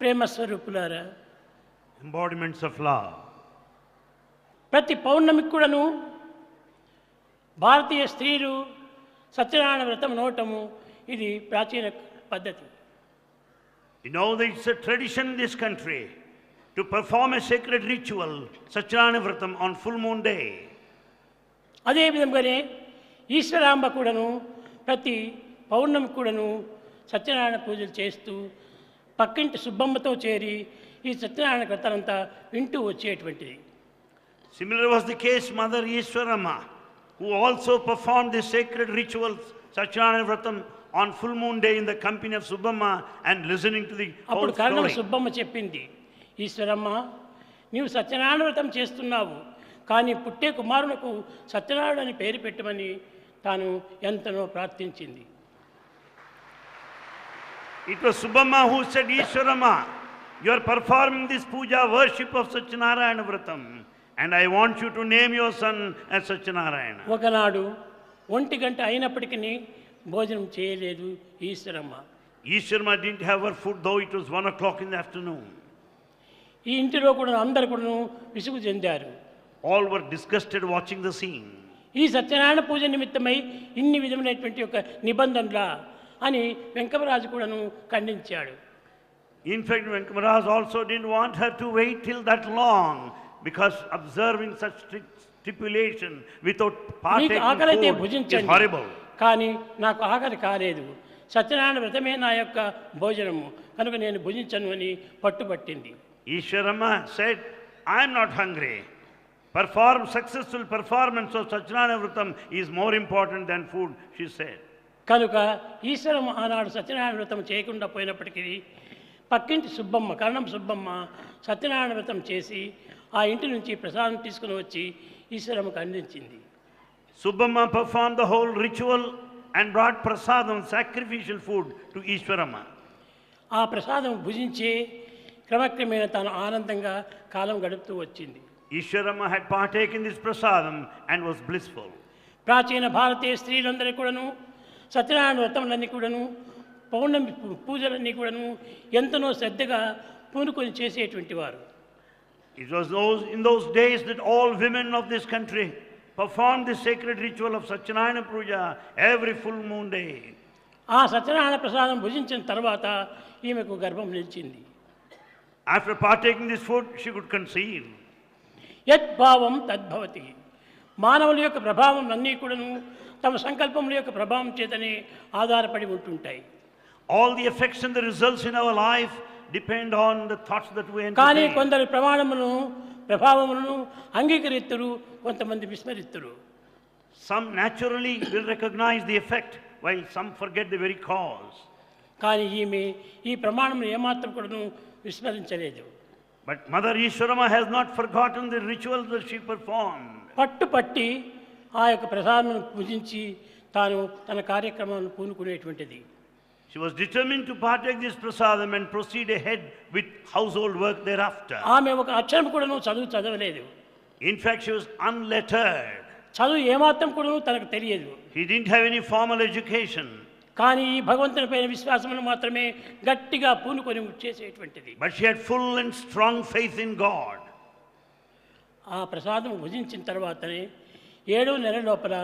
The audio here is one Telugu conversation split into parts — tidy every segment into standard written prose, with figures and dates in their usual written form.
ప్రేమ స్వరూపులారా, embodiments of love. ప్రతి పౌర్ణమికి కూడాను భారతీయ స్త్రీలు సత్యనారాయణ వ్రతం నోటము ఇది ప్రాచీన పద్ధతి. You know that it's a tradition in this country to perform a sacred ritual, Satyanarayana Vratam, on full moon day. అదే విధంగానే ఈశ్వరాంబ కూడాను ప్రతి పౌర్ణమి కూడాను సత్యనారాయణ పూజలు చేస్తూ పక్కింటి సుబ్బమ్మతో చేరి ఈ సత్యనారాయణ వ్రతాలంతా వింటూ వచ్చేటువంటిది. Similar was the case Mother Ishwarama, who also performed the sacred rituals, Satyanarayana Vratam, on full moon day in the company of Subbamma and listening to the whole అప్పుడు కరణం story. సుబ్బమ్మ చెప్పింది, ఈశ్వరమ్మ నీవు సత్యనారాయణ వ్రతం చేస్తున్నావు, కానీ పుట్టే కుమారునకు సత్యనారాయణ అని పేరు పెట్టమని తాను ఎంతనో ప్రార్థించింది. It was Subbamma who said, Ishwarama, you are performing this puja worship of Satyanarayana Vratam, and I want you to name your son as Satyanarayana. ఒకనాడు 1 గంట అయినప్పటికీ భోజనం చేయలేదు Eshwaramma. Ishwarama didn't have her food, though it was 1 o'clock in the afternoon. ఈ ఇంటిలో కూడా అందరు కూడా విసుగు చెందారు. All were disgusted watching the scene. ఈ సత్యనారాయణ పూజ నిమిత్తమై ఇన్ని విధమైనటువంటి ఒక నిబంధనలా అని వెంకమరాజు కూడాను ఖండించాడు. In fact, Venkamaraj also didn't want her to wait till that long, because observing such strict stipulation without నీకు ఆకలైతే partaking food is భుజించండి, horrible. కానీ నాకు ఆకలి కాలేదు, సత్యనారాయణ వ్రతమే నా యొక్క భోజనము కనుక నేను భుజించను అని పట్టుబట్టింది. Ishwarama said, I am not hungry. Successful performance of Satyanarayana Vratam is more important than food, she said. కనుక ఈశ్వరమ్మ ఆనాడు సత్యనారాయణ వ్రతం చేయకుండా పోయినప్పటికీ పక్కింటి సుబ్బమ్మ, కరణం సుబ్బమ్మ సత్యనారాయణ వ్రతం చేసి ఆ ఇంటి నుంచి ప్రసాదం తీసుకుని వచ్చి ఈశ్వరమ్మకు అందించింది. Subbamma performed the whole ritual and brought prasadam, sacrificial food, to Ishwarama. ఆ ప్రసాదం భుజించి క్రమక్రమేణా తాను ఆనందంగా కాలం గడుపుతూ వచ్చింది. Ishwarama had partaken this prasadam and was blissful. ప్రాచీన భారతీయ స్త్రీలందరూ కూడాను సత్యనారాయణ వ్రతములన్నీ కూడాను పౌర్ణమి పూజలన్నీ కూడాను ఎంతనో శ్రద్ధగా పూనుకొని చేసేటువంటి వారు. It was in those days that all women of this country performed the sacred ritual of Satyanarayana Puja every full moon day. ఆ సత్యనారాయణ ప్రసాదం భుజించిన తర్వాత ఈమెకు గర్భం నిలిచింది. After partaking this food, she could conceive. యద్భావం తద్భవతి. మానవుల యొక్క ప్రభావం అన్నీ కూడాను తమ సంకల్పముల యొక్క ప్రభావం చేతనే ఆధారపడి ఉంటుంటాయి. All the effects and the results in our life depend on the thoughts that we కానీ entertain. కొందరు ప్రభావములను అంగీకరిస్తురు, కొంతమంది విస్మరిస్తురు. Some naturally will recognize the effect, while some forget the very cause. కానీ ఈమె ఈ ప్రమాణమును ఏమాత్రం కూడాను విస్మరించలేదు. But Mother Ishwarama has not forgotten the rituals that she performed. పట్టుపట్టి ఆ యొక్క ప్రసాదమును పూజించి తాను తన కార్యక్రమాలను పూనుకునేటువంటిది. She was determined to partake this prasadam and proceed ahead with household work thereafter. ఆమె ఒక అక్షరం కూడాను చదవలేదు. In fact, she was unlettered. చదువు ఏమాత్రం కూడాను తనకు తెలియదు. He didn't have any formal education. కానీ ఈ భగవంతుని పైన విశ్వాసమును మాత్రమే గట్టిగా పూనుకొని చేసేటువంటిది. But she had full and strong faith in God. ఆ ప్రసాదం భుజించిన తర్వాతనే 7వ నెల లోపల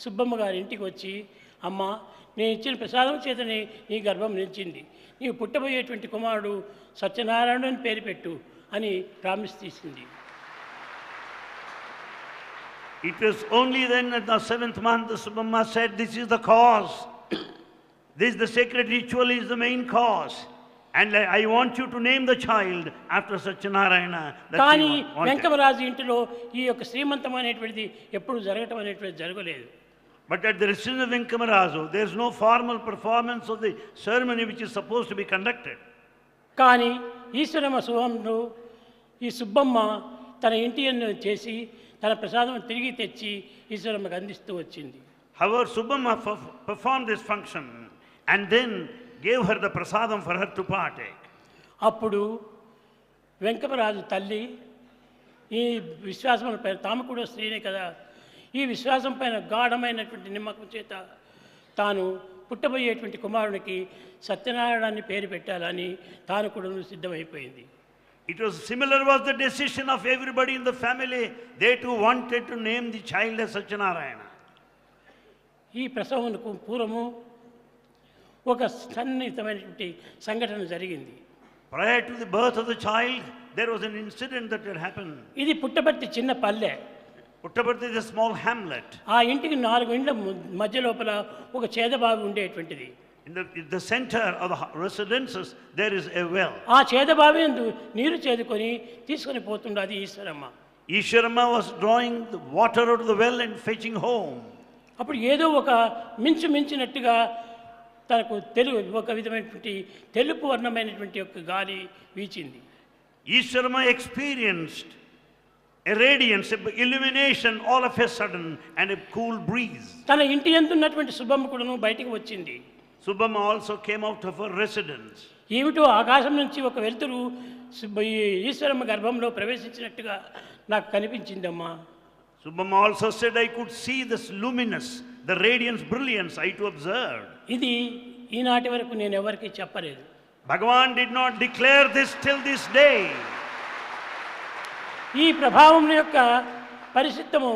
సుబ్బమ్మ గారి ఇంటికి వచ్చి, అమ్మ నేను ఇచ్చిన ప్రసాదం చేతనే నీ గర్భం నిలిచింది, నీవు పుట్టబోయేటువంటి కుమారుడు సత్యనారాయణ అని పేరు పెట్టు అని ప్రామిస్ తీసింది. It was only then at the 7th month the Subbamma said, this is the cause. This the sacred ritual is the main cause. And I want you to name the child after Satyanarayana. కానీ వెంకమరాజు ఇంటిలో ఈ యొక్క శ్రీమంతం అనేటువంటిది ఎప్పుడు జరగటం అనేటువంటిది జరగలేదు. But at the residence of Venkamarazu, there is no formal performance of the ceremony which is supposed to be conducted. కానీ ఈశ్వరమ్మ శుభంలో ఈ సుబ్బమ్మ తన ఇంటి చేసి తన ప్రసాదం తిరిగి తెచ్చి ఈశ్వరమ్మకు అందిస్తూ వచ్చింది. However, Subbamma performed this function and then gave her the prasadam for her to partake. అప్పుడు వెంకమరాజు తల్లి ఈ విశ్వాసం పైన, తాము కూడా స్త్రీనే కదా, ఈ విశ్వాసం పైన గాఢమైనటువంటి నమ్మకం చేత తాను పుట్టబోయేటువంటి కుమారునికి సత్యనారాయణాన్ని పేరు పెట్టాలని తాను కూడా సిద్ధమైపోయింది. It was similar was the decision of everybody in the family. They too wanted to name the child as Satyanarayana. ఈ ప్రసవమునకు పూర్వము ఒక సన్నిహితమైనటువంటి సంఘటన జరిగింది. Prior to the birth of the child, there was an incident that had happened. ఇది పుట్టపర్తి చిన్న పల్లె. Puttaparthi is a small hamlet. ఆ ఇంటికి 4 ఇండ్ల మధ్య లోపల ఒక చేదబావి ఉండేటువంటిది. In the center of the residences, there is a well. ఆ చేదబావి యందు నీరు చేదుకొని తీసుకొని పోతుండది Eshwaramma. Ishwarama was drawing the water out of the well and fetching home. అప్పుడు ఏదో ఒక మించినట్టుగా తనకు ఒక విధమైనటువంటి తెలుపు వర్ణమైనటువంటి ఒక గాలి వీచింది. Ishwarama experienced a radiance, a illumination all of a sudden and a cool breeze. తన ఇంటి యందు ఉన్నటువంటి సుబ్బమ్మ కూడాను బయటికి వచ్చింది. Subbamma also came out of her residence. ఏమిటో ఆకాశం నుంచి ఒక వెలుతురు ఈశ్వరమ్మ గర్భంలో ప్రవేశించినట్టుగా నాకు కనిపించిందమ్మా. Subbamma also said, I could see this luminous, the radiance, brilliance, I too observed. ఇది ఈనాటి వరకు నేను ఎవరికీ చెప్పలేదు. Bhagavan did not declare this till this day. ఈ ప్రభావం యొక్క పరిశుద్ధము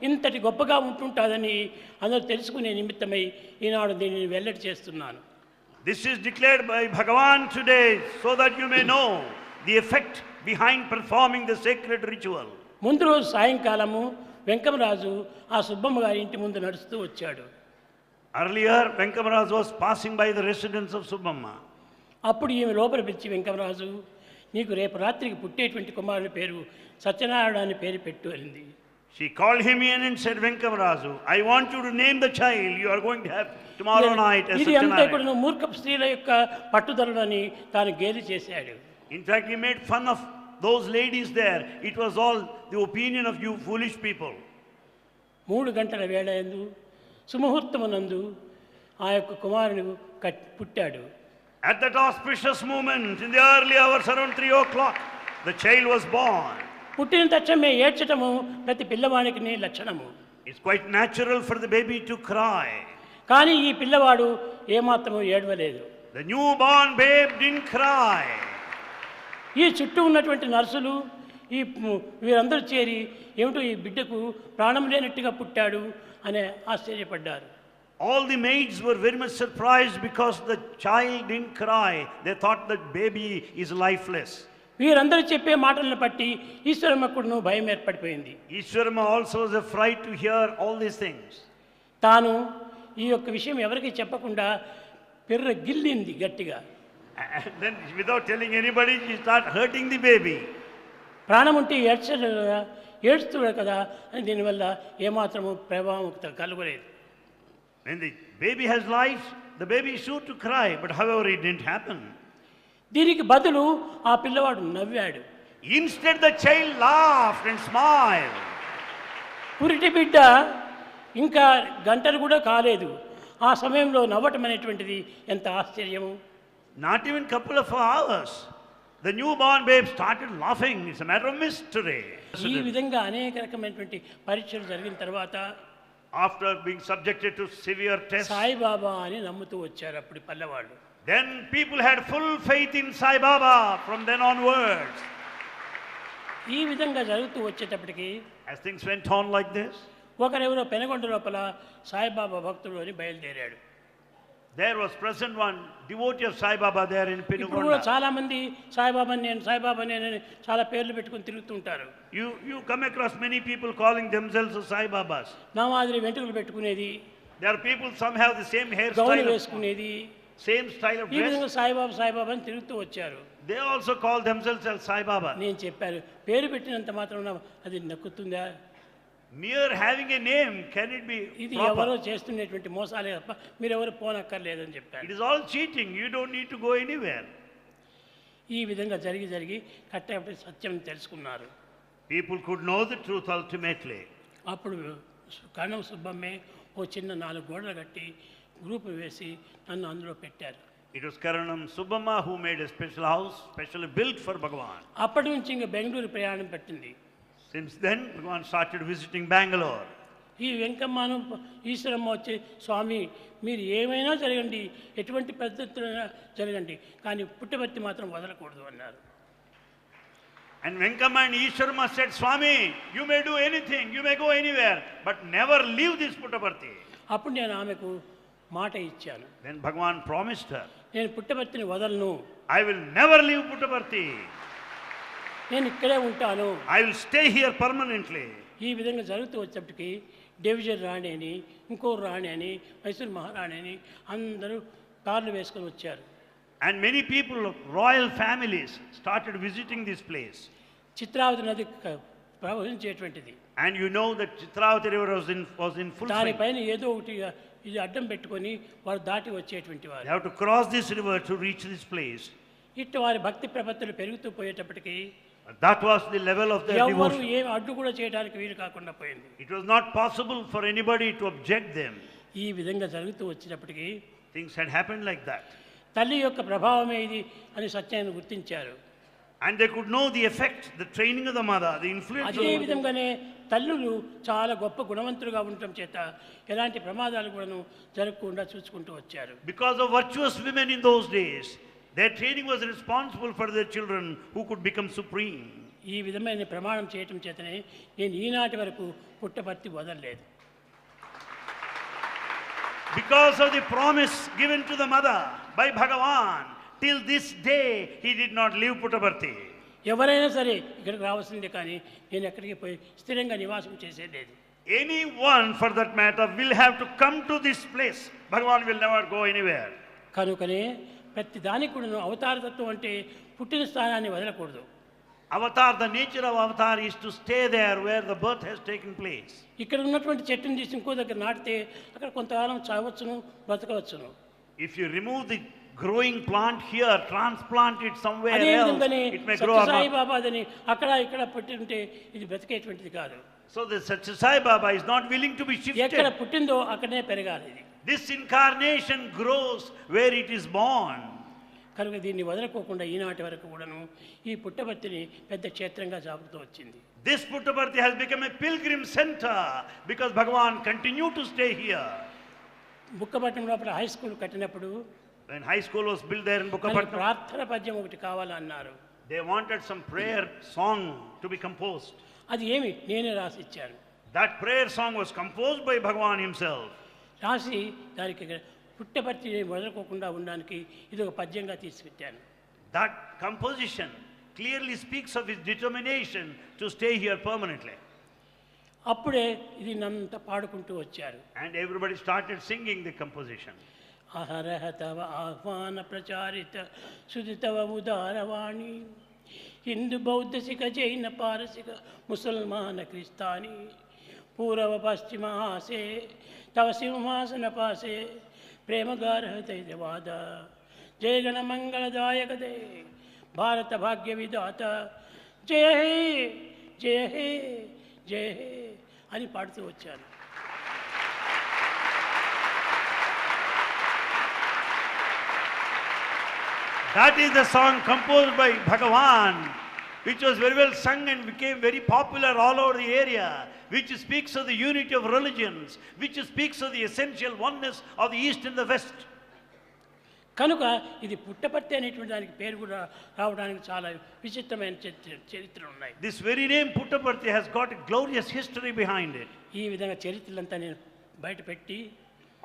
ఇంతటి గొప్పగా ఉంటుంటుందని అందరూ తెలుసుకునే నిమిత్తమై ఈనాడు దీనిని వెల్లడి చేస్తున్నాను. This is declared by Bhagavan today so that you may know the effect behind performing the sacred ritual. ముందు రోజు సాయంకాలము వెంకమరాజు ఆ సుబ్బమ్మ గారి ఇంటి ముందు నడుస్తూ వచ్చాడు. Earlier, Venkamaraj was passing by the residence of Subbamma. అప్పుడు ఈమె లోపల పిలిచి, వెంకమరాజు, నీకు రేపు రాత్రికి పుట్టేటువంటి కుమారుని పేరు సత్యనారాయణ అని పేరు పెట్టు అనింది. She called him in and said, Venkamaraju, I want you to name the child you are going to have tomorrow night as ఇది అంతా కూడా Satyanarayana. మూర్ఖ స్త్రీల యొక్క పట్టుదలని తాను గేలి చేశాడు. In fact, he made fun of those ladies there. It was all the opinion of you foolish people. 3 గంటల వేళ యందు సుముహూర్తమునందు ఆ యొక్క కుమారుని పుట్టాడు. At that auspicious moment, in the early hours around 3 o'clock, the child was born. పుట్టిన తక్షణమే ఏడ్చటము ప్రతి పిల్లవానికి లక్షణము. It's quite natural for the baby to cry. కానీ ఈ పిల్లవాడు ఏమాత్రము ఏడవలేదు. The newborn babe didn't cry. ఈ చుట్టూ ఉన్నటువంటి నర్సులు వీరందరూ చేరి ఏమిటో ఈ బిడ్డకు ప్రాణం లేనట్టుగా పుట్టాడు అని ఆశ్చర్యపడ్డారు. All the maids were very much surprised because the child didn't cry. They thought the baby is lifeless. వీరందరూ చెప్పే మాటలను బట్టి ఈశ్వరమ్మకుడును భయం ఏర్పడిపోయింది. Ishwarama also was afraid to hear all these things. తాను ఈ యొక్క విషయం ఎవరికి చెప్పకుండా పిర్ర గిల్లింది గట్టిగా. And then without telling anybody, she started hurting the baby. ప్రాణం ఉంటే ఏడుస్తున్నాడు కదా అని దీనివల్ల ఏమాత్రము ప్రభావం కలుగలేదు. When the baby has life, the baby is sure to cry, but however it didn't happen. దీనికి బదులు ఆ పిల్లవాడు నవ్వాడు. Instead the child laughed and smiled. పురిటి బిడ్డ ఇంకా గంటలు కూడా కాలేదు. ఆ సమయంలో నవ్వటం అనేటువంటిది ఎంత ఆశ్చర్యము. Not even couple of hours, the newborn babe started laughing. It's a matter of mystery. ఈ విధంగా అనేక రకమైనటువంటి పరీక్షలు జరిగిన తర్వాత After being subjected to severe tests, Saibaba అని నమ్ముతూ వచ్చారు అప్పుడు పల్లెవాళ్ళు. then people had full faith in Sai Baba from then onwards. ఈ విధంగా జరుగుతూ వచ్చేటప్పటికి As things went on like this, ఒకరెవరో Penagonda లోపల సాయిబాబా భక్తుడు అని బయలుదేరాడు. there was present one devotee of Sai Baba there in ఇప్పుడు కూడా Penugonda. చాలా మంది సాయిబాబా నేను చాలా పేర్లు పెట్టుకుని తిరుగుతుంటారు. You come across many people calling themselves Sai Babas. నా మాదిరి వెంట్రుకలు పెట్టుకునేది, There are people, some have the same gown hairstyle, వేసుకునేది, same style of ఈ విధంగా dress. సాయిబాబా అని తిరుగుతూ వచ్చారు. They also call themselves as Sai Baba. నేను చెప్పాను, పేరు పెట్టినంత మాత్రం అది నక్కుతుందా? Mere having a name, can it be ఇది ఎవరో proper? చేస్తున్నటువంటి మోసాలే తప్ప మీరెవరు పోనక్కర్లేదని చెప్పారు. It is all cheating. You don't need to go anywhere. ఈ విధంగా జరిగి కట్టేపటి సత్యం తెలుసుకున్నారు. People could know the truth ultimately. అప్పుడు కణం సుబ్బమ్మే ఓ చిన్న 4 గోడలు కట్టి గ్రూప్ వేసి నన్ను అందులో పెట్టారు. It was Karanam Subbamma who made a special house, specially built for Bhagavan. అప్పటి నుంచి ఇంకా బెంగళూరు ప్రయాణం పెట్టింది. Since then, Bhagavan started visiting Bangalore. ఈ వెంకమ్మను ఈశ్వరమ్మ వచ్చి స్వామి మీరు ఏమైనా జరగండి, ఎటువంటి పద్ధతులైనా జరగండి, కానీ పుట్టపర్తి మాత్రం వదలకూడదు అన్నారు. And Venkama and Ishwarama said, Swami, you may do anything, you may go anywhere, but never leave this Puttaparthi. అప్పుడు నేను ఆమెకు మాట ఇచ్చాను, Then Bhagavan promised her, నేను పుట్టపర్తిని వదలను, I will never leave Puttaparthi. నేను ఇక్కడే ఉంటాను. I will stay here permanently. ఈ విధంగా జరుగుతూ వచ్చేప్పటికి డివిజన్ రాణి అని, ఇంకో రాణి అని, మైసూర్ మహారాణి అని అందరూ కార్లు వేసుకొని వచ్చారు. And many people of royal families started visiting this place. Chitravati నది ప్రవహించేటువంటిది. And you know that Chitravati river was in full swing. దానిపైన ఏదో ఒకటి ఇది అడ్డం పెట్టుకొని వారు దాటి వచ్చేటువంటి వారు. They have to cross this river to reach this place. ఇట్లా వారి భక్తి ప్రపత్తులు పెరుగుతూ పోయేటప్పటికి That was the level of their ఎవరు devotion. ఏం అడ్డు కూడా చేయడానికి వీలు కాకుండా పోయింది. It was not possible for anybody to object them. ఈ విధంగా జరుగుతూ వచ్చినప్పటికీ Things had happened like that. తల్లి యొక్క ప్రభావమే ఇది అని సత్యాన్ని గుర్తించారు. And they could know the effect, the training of the mother, the influence of అదే the mother. విధంగానే తల్లులు చాలా గొప్ప గుణవంతులుగా ఉండటం చేత ఎలాంటి ప్రమాదాలు కూడాను జరగకుండా చూసుకుంటూ వచ్చారు. Because of virtuous women in those days, their training was responsible for their children who could become supreme. ఈ విధమైన ప్రమాణం చేయటం చేతనే నేను ఈనాటి వరకు పుట్టపర్తి వదలలేదు. Because of the promise given to the mother by Bhagavan, till this day he did not leave Puttaparthi. ఎవరైనా సరే ఇక్కడికి రావాల్సిందే, కానీ నేను ఎక్కడికి పోయి స్థిరంగా నివాసం చేసేది. Anyone for that matter will have to come to this place. Bhagavan will never go anywhere. కనుకనే ప్రతి దానికి కూడా అవతారతత్వం అంటే పుట్టిన స్థానాన్ని వదలకూడదు. Avatar, the nature of avatar is to stay there where the birth has taken place. ఇక్కడ ఉన్నటువంటి చెట్టుని తీసి ఇంకో దగ్గర నాటితే అక్కడ కొంతకాలం చావచ్చును, బ్రతకవచ్చును. If you remove the growing plant here, transplant it somewhere అదే else, విధంగానే it may grow or Sathya Sai not. బాబాదని అక్కడ ఇక్కడ పెట్టి ఉంటే ఇది బ్రతికేటువంటిది కాదు. So the Satya Sai Baba is not willing to be ఎక్కడ shifted. పుట్టిందో అక్కడనే పెరగాలి ఇది. This incarnation grows where it is born. కనుక దీన్ని వదలకోకుండా ఈనాటి వరకు కూడాను ఈ పుట్టపర్తిని పెద్ద క్షేత్రంగా సాగుతూ వచ్చింది. This Puttaparthi has become a pilgrim center because Bhagavan continued to stay here. Bukkapatnam లోపల హై స్కూల్ కట్టినప్పుడు When high school was built there in మనకి Bukkapatnam, ప్రార్థన పద్యం ఒకటి కావాలన్నారు. they wanted some prayer song to be composed. అది ఏమి నేనే రాసి ఇచ్చాను. That prayer song was composed by Bhagavan himself. రాసి దానికి పుట్టపర్తి వదలకోకుండా ఉండడానికి ఇది ఒక పద్యంగా తీసుకొచ్చాను. That composition clearly speaks of his determination to stay here permanently. అప్పుడే ఇది నంత పాడుకుంటూ వచ్చారు. And everybody started singing the composition. అహరహ తవ ఆహ్వాన ప్రచారిత సుదితవ ఉదారవాణి హిందూ బౌద్ధ సిఖ జైన పారసిక ముసల్మాన క్రిస్తాని పూర్వ పశ్చిమ ఆసే తవ సింహాసన పాసే ప్రేమగారహతైవాద జయగణ మంగళదాయక దే భారత భాగ్య విధాత జయ హే జయ హే జయ హే అని పాడుతూ వచ్చాను. That is the song composed by Bhagavan, which was very well sung and became very popular all over the area, which speaks of the unity of religions, which speaks of the essential oneness of the East and the West. కనుక ఇది పుట్టపర్తి అనేటువంటి దానికి పేరు కూడా రావడానికి చాలా విచిత్రమైన చరిత్రలు ఉన్నాయి. This very name Puttaparthi has got a glorious history behind it. ఈ విధంగా చరిత్రలంతా నేను బయట పెట్టి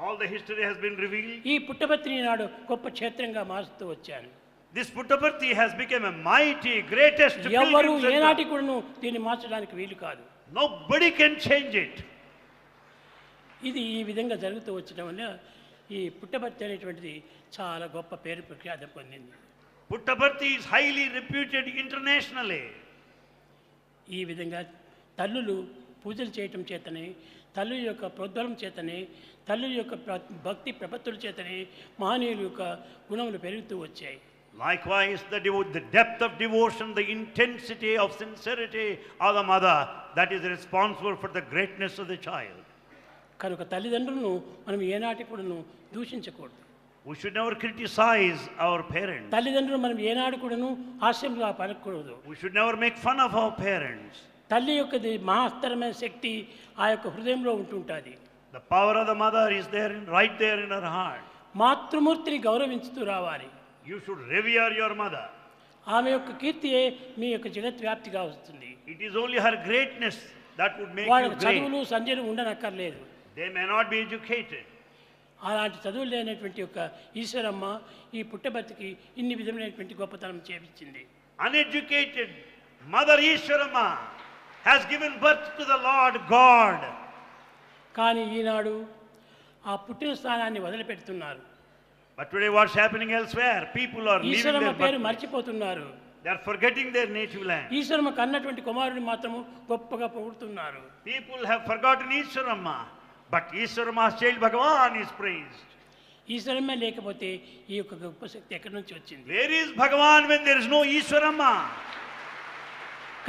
All the history has been revealed. ఈ పుట్టపర్తిని నాడు గొప్ప క్షేత్రంగా మారుస్తూ వచ్చాను. This Puttaparthi has become a mighty, greatest ఎవరు pilgrim ఏనాటి center. కూడాను దీన్ని మార్చడానికి వీలు కాదు. Nobody can change it. ఇది ఈ విధంగా జరుగుతూ వచ్చడం వల్ల ఈ పుట్టపర్తి అనేటువంటిది చాలా గొప్ప పేరు ప్రఖ్యాతి పొందింది. Puttaparthi is highly reputed internationally. ఈ విధంగా తల్లులు పూజలు చేయటం చేతనే, తల్లి యొక్క ప్రోద్బలం చేతనే, తల్లి యొక్క భక్తి ప్రపత్తుల చేతనే మహనీయుల యొక్క గుణములు పెరుగుతూ వచ్చాయి. Likewise, the depth of devotion, the intensity of sincerity of the mother, that is responsible for the greatness of the child. కనుక తల్లిదండ్రులను మనం ఏనాటి కూడాను దూషించకూడదు. We should never criticize our parents. తల్లిదండ్రులు మనం ఏనాడు కూడాను హాస్యంగా పలకూడదు. We should never make fun of our parents. తల్లి యొక్కది మహత్తరమైన శక్తి ఆ యొక్క హృదయంలో ఉంటుంటుంది. The power of the mother is there, right there in her heart. మాతృమూర్తిని గౌరవించుతూ రావాలి. You should revere your mother. ఆమె యొక్క కీర్తియే మీ యొక్క జగద్వ్యాప్తిగా వస్తుంది. It is only her greatness that would make you వాళ్ళకి great. చదువులు సంధ్యలు ఉండనక్కర్లేదు. They may not be educated. అలాంటి చదువులు లేనటువంటి యొక్క ఈశ్వరమ్మ ఈ పుట్టబర్తికి ఇన్ని విధమైనటువంటి గొప్పతనం చేపించింది. Uneducated Mother Ishwarama has given birth to the Lord God. కానీ ఈనాడు ఆ పుట్టిన స్థానాన్ని వదిలిపెడుతున్నారు. But today what's happening elsewhere? People are leaving Eshwaramma their పేరు birthplace. మర్చిపోతున్నారు. They are forgetting their native land. Eshwaramma కన్నటువంటి కుమారుని మాత్రము గొప్పగా పొగుడుతున్నారు. People have forgotten Ishwarama, but Ishwarama's child Bhagavan is praised. Eshwaramma లేకపోతే ఈ యొక్క గొప్ప శక్తి ఎక్కడి నుంచి వచ్చింది? Where is Bhagavan when there is no Ishwarama?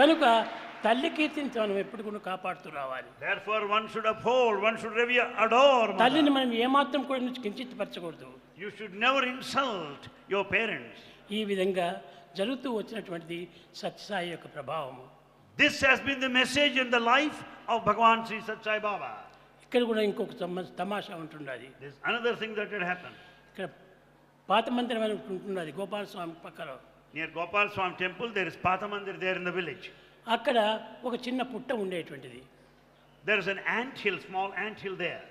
కనుక తల్లి కీర్తిని మనం ఎప్పుడు కూడా కాపాడుతూ రావాలి. Therefore one should uphold, one should revere, adore తల్లిని mother. మనం ఏమాత్రం కూడా నుంచి కించితపరచకూడదు. You should never insult your parents. ఈ విధంగా జరుగుతూ వచ్చినటువంటిది సత్యసాయి యొక్క ప్రభావము. This has been the message in the life of Bhagavan Sri Sathya Sai Baba. ఇక్కడ కూడా ఇంకొక తమాషా ఉంటున్నది. There's another thing that had happened. ఇక్కడ పాత మందిరం అని ఉంటున్నది గోపాలస్వామి పక్కన. Near Gopal Swami temple, there is Patha Mandir there in the village. అక్కడ ఒక చిన్న పుట్ట ఉండేటువంటిది. There is an ant hill, small ant hill there.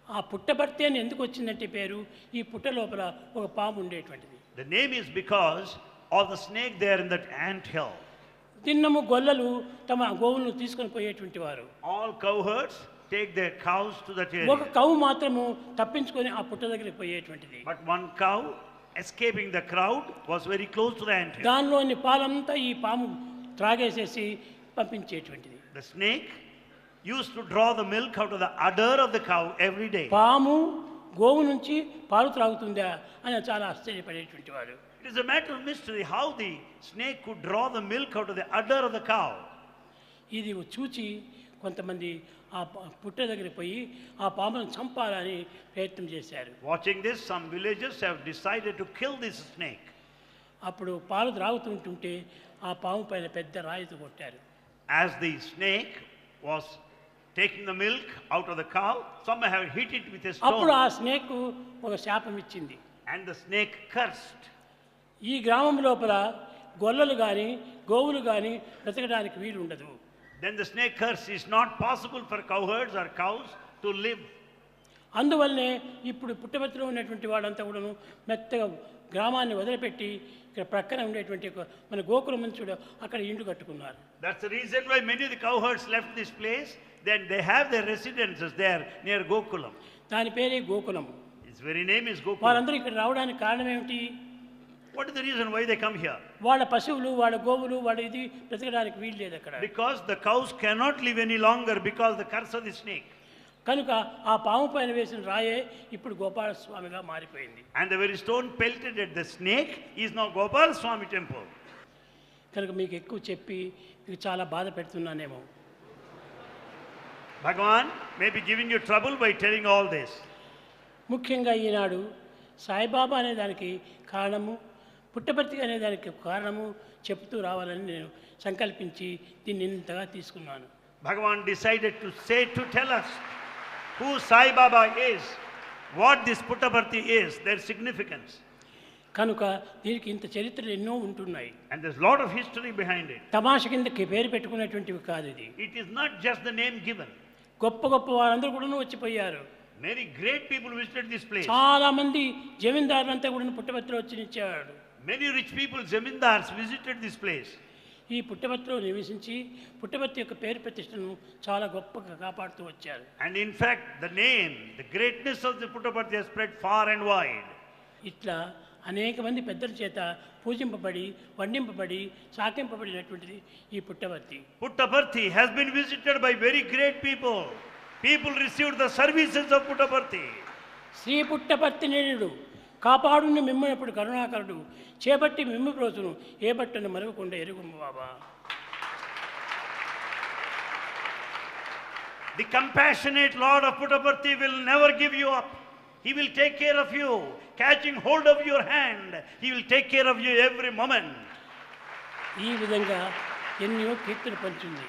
ఆ పుట్టబర్తి అని ఎందుకు వచ్చిందంటే పేరు, ఈ పుట్ట లోపల ఒక పాము ఉండేటువంటిది. The name is because of the snake there in that ant hill. దిన్నము గొల్లలు తమ గోవులను తీసుకొని పోయేటువంటి వారు. All cowherds take their cows to that ఒక area. కవ్వు మాత్రము తప్పించుకొని ఆ పుట్ట దగ్గరికి పోయేటువంటిది. But one cow, escaping the crowd, was very close to the ant hill. దానిలోని పాలంతా ఈ పాము త్రాగేసేసి పంపించేటువంటిది. The snake used to draw the milk out of the udder of the cow every day. పాము గోవు నుంచి పాలు త్రాగుతుందా అని చాలా ఆశ్చర్యపడేటువంటి వాడు. It is a matter of mystery how the snake could draw the milk out of the udder of the cow. ఇది చూచి కొంతమంది ఆ పుట్ట దగ్గరికి పోయి ఆ పామును చంపాలని ప్రయత్నం చేశారు. Watching this, some villagers have decided to kill this snake. అప్పుడు పాలు త్రాగుతుంటుంటే ఆ పాము పైన పెద్ద రాయితో కొట్టారు. As the snake was taking the milk out of the cow, some have hit it with a అప్పుడు stone, ఆ స్నేక్ ఒక శాపం ఇచ్చింది. and the snake cursed. ఈ గ్రామం లోపల గొల్లలు కానీ గోవులు కానీ బ్రతకడానికి వీలు ఉండదు. Then the snake curse is not possible for cowherds or cows to live. అందువల్లనే ఇప్పుడు పుట్టబర్తిలో ఉన్నటువంటి వాళ్ళంతా కూడాను మెత్తగా గ్రామాన్ని వదిలిపెట్టి ఇక్కడ ప్రక్కన ఉండేటువంటి మన గోకులం నుంచి కూడా అక్కడ ఇండ్లు కట్టుకున్నారు. That's the reason why many of the cowherds left this place. Then they have their residences there near Gokulam. దాని పేరే Gokulam. Its very name is Gokulam. వాళ్ళందరూ ఇక్కడ రావడానికి కారణం ఏమిటి? What is the reason why they come here? వాళ్ళ పశువులు వాళ్ళ గోవులు వాళ్ళ ఇది బ్రతకడానికి వీలు లేదు అక్కడ. Because the cows cannot live any longer because the curse of the snake. కనుక ఆ పాము పైన వేసిన రాయే ఇప్పుడు గోపాలస్వామిగా మారిపోయింది. And the very stone pelted at the snake is now Gopal Swami temple. కనుక మీకు ఎక్కువ చెప్పి మీకు చాలా బాధ పెడుతున్నానేమో. Bhagavan may be giving you trouble by telling all this. ముఖ్యంగా ఈనాడు సాయిబాబా అనే దానికి కారణము, పుట్టపర్తి అనే దానికి కారణము చెప్తూ రావాలని నేను సంకల్పించి దీన్ని ఇంతగా తీసుకున్నాను. Bhagavan decided to tell us who Sai Baba is, what this Puttaparthi is, their significance. కనుక దీనికి ఇంత చరిత్రలు ఎన్నో ఉంటున్నాయి. And there's a lot of history behind it. తమాష కిందకి పేరు పెట్టుకునేటువంటివి కాదు ఇది. It is not just the name given. గొప్ప గొప్ప వారందరూ కూడా వచ్చిపోయారు. Many great people visited this place. చాలా మంది జమీందారులంతా కూడా పుట్టపర్తిలో వచ్చి నిలిచేవాడు. Many rich people, zamindars, visited this place. ఈ పుట్టపర్తిలో నివసించి పుట్టపర్తి యొక్క పేరు ప్రతిష్టను చాలా గొప్పగా కాపాడుతూ వచ్చారు. And in fact, the name, the greatness of the Puttaparthi has spread far and wide. ఇట్లా అనేక మంది పెద్దల చేత పూజింపబడి వండింపబడి సాకింపబడినటువంటిది ఈ Puttaparthi. Puttaparthi has been visited by very great people. People received the services of Puttaparthi. Shri Puttaparthi నేనుడు కాపాడుని మిమ్మనప్పుడు కరుణాకరుడు చేపట్టి మిమ్ము రోజును ఏ బట్టను మరవకుండా ఎరుగుము బాబా. The compassionate Lord of Puttaparthi will never give you up. He will take care of you, catching hold of your hand. He will take care of you every moment. ఈ విధంగా ఎన్నో కీర్తులు పంచింది.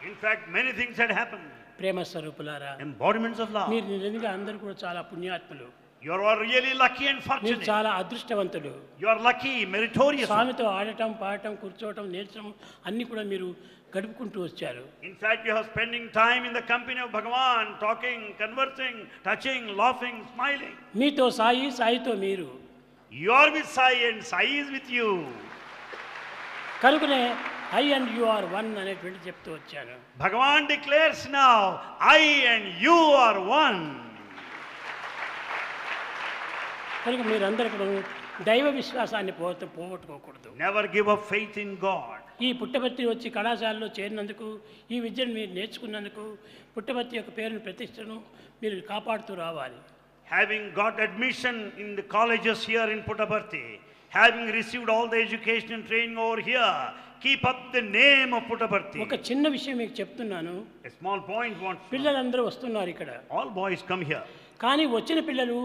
In fact, many things had happened. ప్రేమ స్వరూపులారా, Embodiments of love. మీరు నిజంగా అందరూ కూడా చాలా పుణ్యాత్ములు, You are really lucky and మీరు fortunate. చాలా అదృష్టవంతులు. You are lucky, meritorious. స్వామితో ఆడటం, పాడటం, కూర్చోవటం, నేర్చడం అన్నీ కూడా మీరు గడుపుకుంటూ వచ్చారు. In fact, you are spending time in the company of Bhagavan, talking, conversing, touching, laughing, smiling. మీతో సాయి, సాయితో మీరు. You are with Sai and Sai is with you. కనుకనే I and you are one అనేటువంటి చెప్తూ వచ్చాను. Bhagavan declares now, I and you are one. కనుక మీరందరూ కూడా దైవ విశ్వాసాన్ని పోగొట్టుకోకూడదు. Never give up faith in God. ఈ పుట్టపర్తి వచ్చి కళాశాలలో చేరినందుకు, ఈ విద్యను మీరు నేర్చుకున్నందుకు, పుట్టపర్తి యొక్క పేరును ప్రతిష్టను మీరు కాపాడుతూ రావాలి. Having got admission in the colleges here in Puttaparthi, having received all the education and training over here, keep up the name of Puttaparthi. ఒక చిన్న విషయం మీకు చెప్తున్నాను. A small point wants. పిల్లలందరూ వస్తున్నారు ఇక్కడ, All boys come here. కానీ వచ్చిన పిల్లలు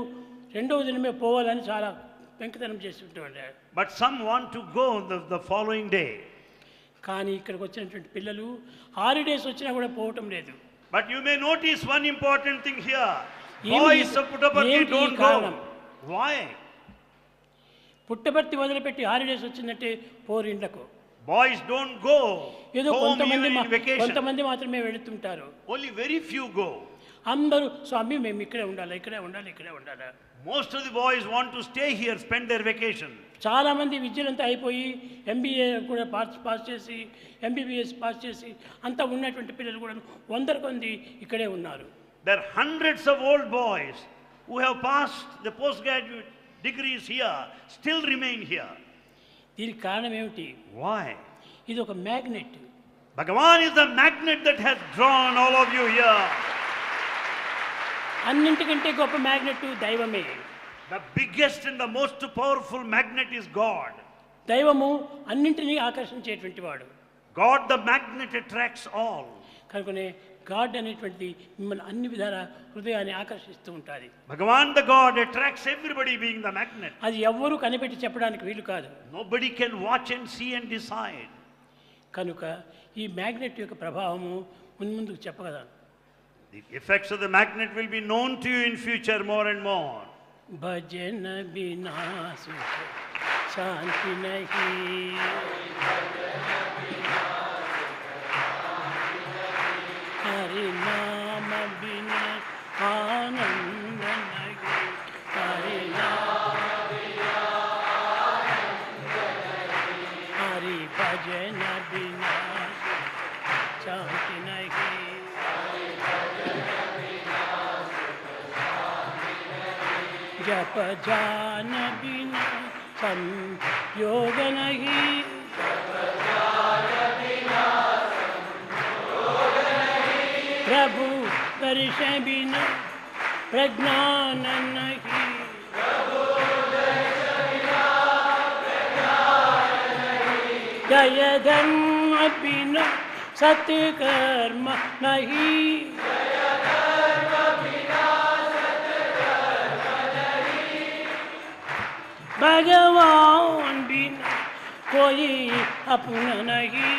రెండవ దినమే పోవాలని చాలా వెంకతనం చేస్తుంటారు. But some want to go the following day. కానీ ఇక్కడికి వచ్చినటువంటి పిల్లలు హాలిడేస్ వచ్చినా కూడా పోవటం లేదు. But you may notice one important thing here. ఏమి- Boys of Puttaparthi ఏమిటి ఈ don't కారణం? go. Why? పుట్టపర్తి వదిలిపెట్టి హాలిడేస్ వచ్చిందంటే పోరు ఇండ్లకు. Boys don't go ఏదో home కొంతమంది even in vacation. కొంతమంది మాత్రమే వెళుతుంటారు. Only very few go. అందరూ స్వామి మేము ఇక్కడే ఉండాలి, ఇక్కడే ఉండాలి, ఇక్కడే ఉండాలి. Most of the boys want to stay here, spend their vacation. చాలామంది విద్యలంతా అయిపోయి ఎంబీఏ కూడా పాస్ చేసి, ఎంబీబీఎస్ పాస్ చేసి అంతా ఉన్నటువంటి పిల్లలు కూడా 100 మంది ఇక్కడే ఉన్నారు. There are hundreds of old boys who have passed the postgraduate degrees here, still remain here. దీనికి కారణం ఏమిటి? Why? ఇది ఒక magnet. Bhagavan is the magnet that has drawn all of you here. అన్నింటికంటే గొప్ప మ్యాగ్నెట్ దైవమే. The biggest and the most powerful magnet is God. దైవము అన్నింటినీ ఆకర్షించేటువంటి వాడు. God, the magnet, attracts all. కనుకనే గాడ్ అనేటువంటిది మిమ్మల్ని అన్ని విధాల హృదయాన్ని ఆకర్షిస్తూ ఉంటుంది. Bhagavan, the God, attracts everybody being the magnet. అది ఎవ్వరూ కనిపెట్టి చెప్పడానికి వీలు కాదు. Nobody can watch and see and decide. కనుక ఈ మ్యాగ్నెట్ యొక్క ప్రభావము ముందుకు చెప్పగలను. The effects of the magnet will be known to you in future more and more. భజన బినా సుఖ శాంతి నహీ, హరి నామ బినా ఆనంద నహీ, హరి నామ బినా ఆనంద నహీ, హరి భజన బినా శాంతి నహీ. जप जान बिना संयोग नहीं, प्रभु दर्श बिना प्रज्ञान नहीं, जय धर्म बिना सत्कर्म नहीं, भगवान बिना कोई अपना नहीं,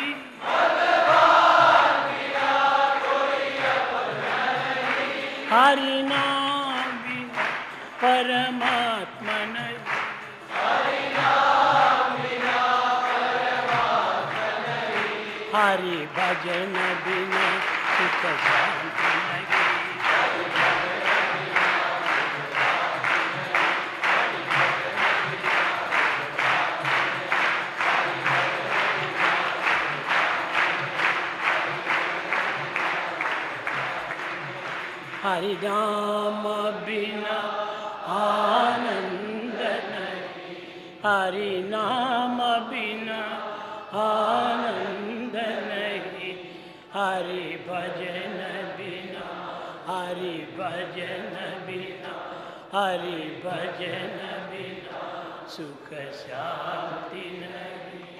हरि नाम बिना परमात्मा नहीं, हरि भजन बिना सुख शांति नहीं. हरि नाम बिना आनंद नहीं, हरि नाम बिना आनंद नहीं, हरि भजन बिना, हरि भजन बिना, हरि भजन बिना सुख शांति नहीं.